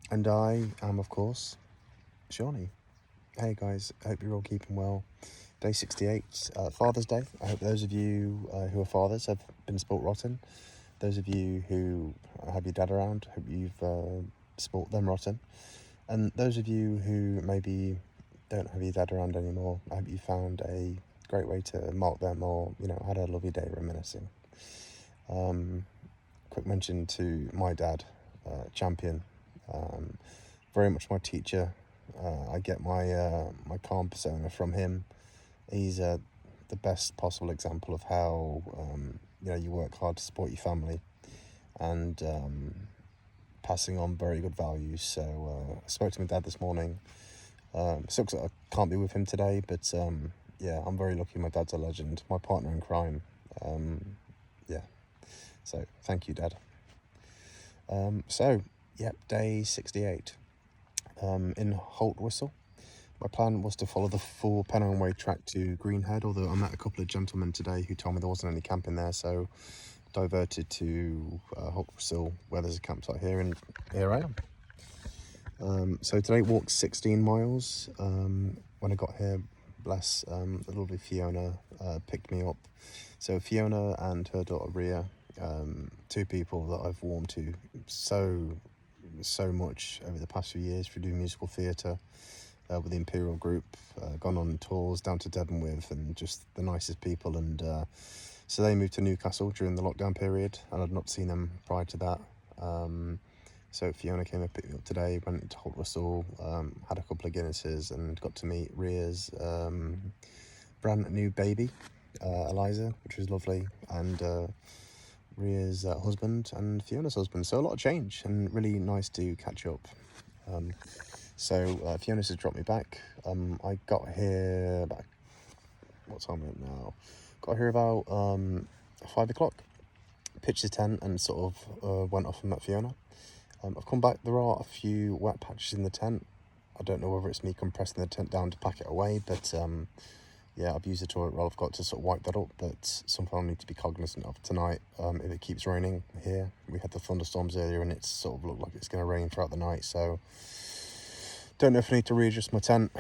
And I am, of course, Shawnee. Hey guys, I hope you're all keeping well. Day 68, Father's Day. I hope those of you who are fathers have been sport rotten. Those of you who have your dad around, hope you've sport them rotten. And those of you who maybe don't have your dad around anymore, I hope you found a great way to mark them, or, had a lovely day reminiscing. Quick mention to my dad, champion, very much my teacher. I get my calm persona from him. He's the best possible example of how you work hard to support your family, and passing on very good values. So I spoke to my dad this morning. Sucks that I can't be with him today, but yeah, I'm very lucky. My dad's a legend, my partner in crime. Yeah, so thank you, Dad. Day 68. In Haltwhistle. My plan was to follow the full Pennine Way track to Greenhead, although I met a couple of gentlemen today who told me there wasn't any camping there, so diverted to Haltwhistle, where there's a campsite here, and here I am. So today walked 16 miles. When I got here, bless, the lovely Fiona picked me up. So Fiona and her daughter Ria, two people that I've warmed to so much over the past few years through doing musical theatre with the Imperial Group, gone on tours down to Devon with, and just the nicest people. And so they moved to Newcastle during the lockdown period, and I'd not seen them prior to that. So Fiona came and picked me up today, went into Haltwhistle, had a couple of Guinnesses, and got to meet Ria's brand new baby, Eliza, which was lovely, and Ria's husband and Fiona's husband. So a lot of change, and really nice to catch up. So Fiona's just dropped me back. I got here about, what time is it now? Got here about 5 o'clock. Pitched the tent and sort of went off and met Fiona. I've come back. There are a few wet patches in the tent. I don't know whether it's me compressing the tent down to pack it away, but yeah, I've used the toilet roll. I've got to sort of wipe that up, but something I need to be cognizant of tonight. If it keeps raining here, we had the thunderstorms earlier, and it's sort of looked like it's going to rain throughout the night. So don't know if I need to readjust my tent,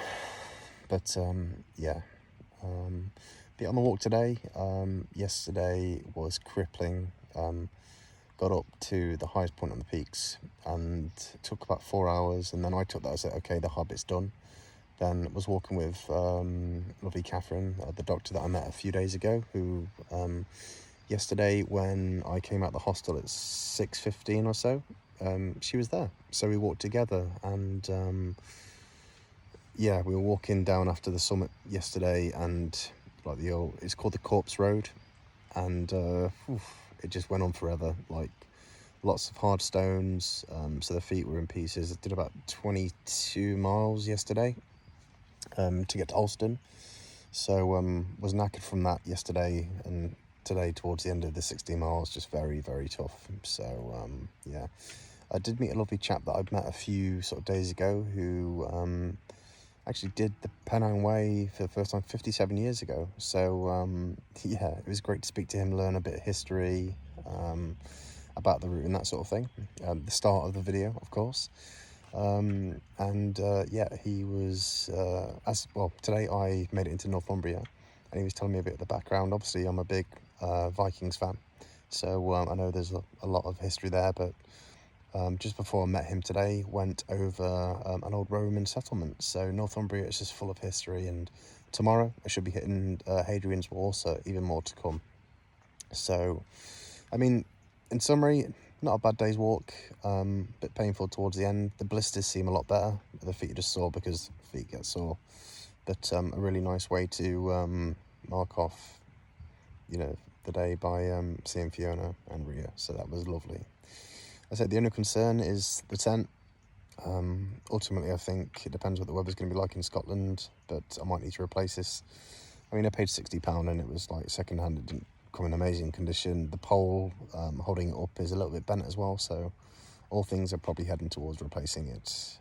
but yeah. But on the walk today, yesterday was crippling. Got up to the highest point on the peaks, and it took about 4 hours, and then I took that as, okay, the Hobbit's done. Then was walking with lovely Catherine, the doctor that I met a few days ago, who yesterday when I came out the hostel at 6:15 or so, she was there. So we walked together, and yeah, we were walking down after the summit yesterday, and like it's called the Corpse Road, and it just went on forever, like lots of hard stones, so the feet were in pieces. I did about 22 miles yesterday to get to Alston, so was knackered from that yesterday, and today towards the end of the 16 miles, just very, very tough. So yeah, I did meet a lovely chap that I'd met a few sort of days ago who actually did the Pennine Way for the first time 57 years ago. So yeah, it was great to speak to him, learn a bit of history about the route and that sort of thing. The start of the video, of course. And yeah, he was, as well, today I made it into Northumbria, and he was telling me a bit of the background. Obviously, I'm a big Vikings fan, so I know there's a lot of history there, but just before I met him today, went over an old Roman settlement. So Northumbria is just full of history, and tomorrow I should be hitting Hadrian's Wall, so even more to come. So, I mean, in summary, not a bad day's walk. Bit painful towards the end. The blisters seem a lot better. The feet are just sore because feet get sore. But a really nice way to mark off, the day by seeing Fiona and Ria. So that was lovely. I said the only concern is the tent. Ultimately, I think it depends what the weather's going to be like in Scotland, but I might need to replace this. I mean, I paid £60 and it was like second-hand. It didn't come in amazing condition. The pole holding it up is a little bit bent as well, so all things are probably heading towards replacing it.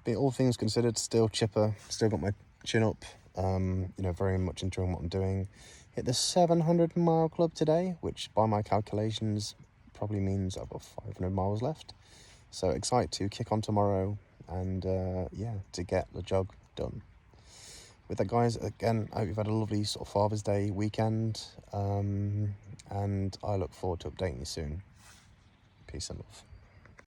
But all things considered, still chipper, still got my chin up, very much enjoying what I'm doing. Hit the 700 mile club today, which by my calculations probably means I've got 500 miles left. So excited to kick on tomorrow and yeah, to get the jog done. With that, guys, again, I hope you've had a lovely sort of Father's Day weekend, and I look forward to updating you soon. Peace and love.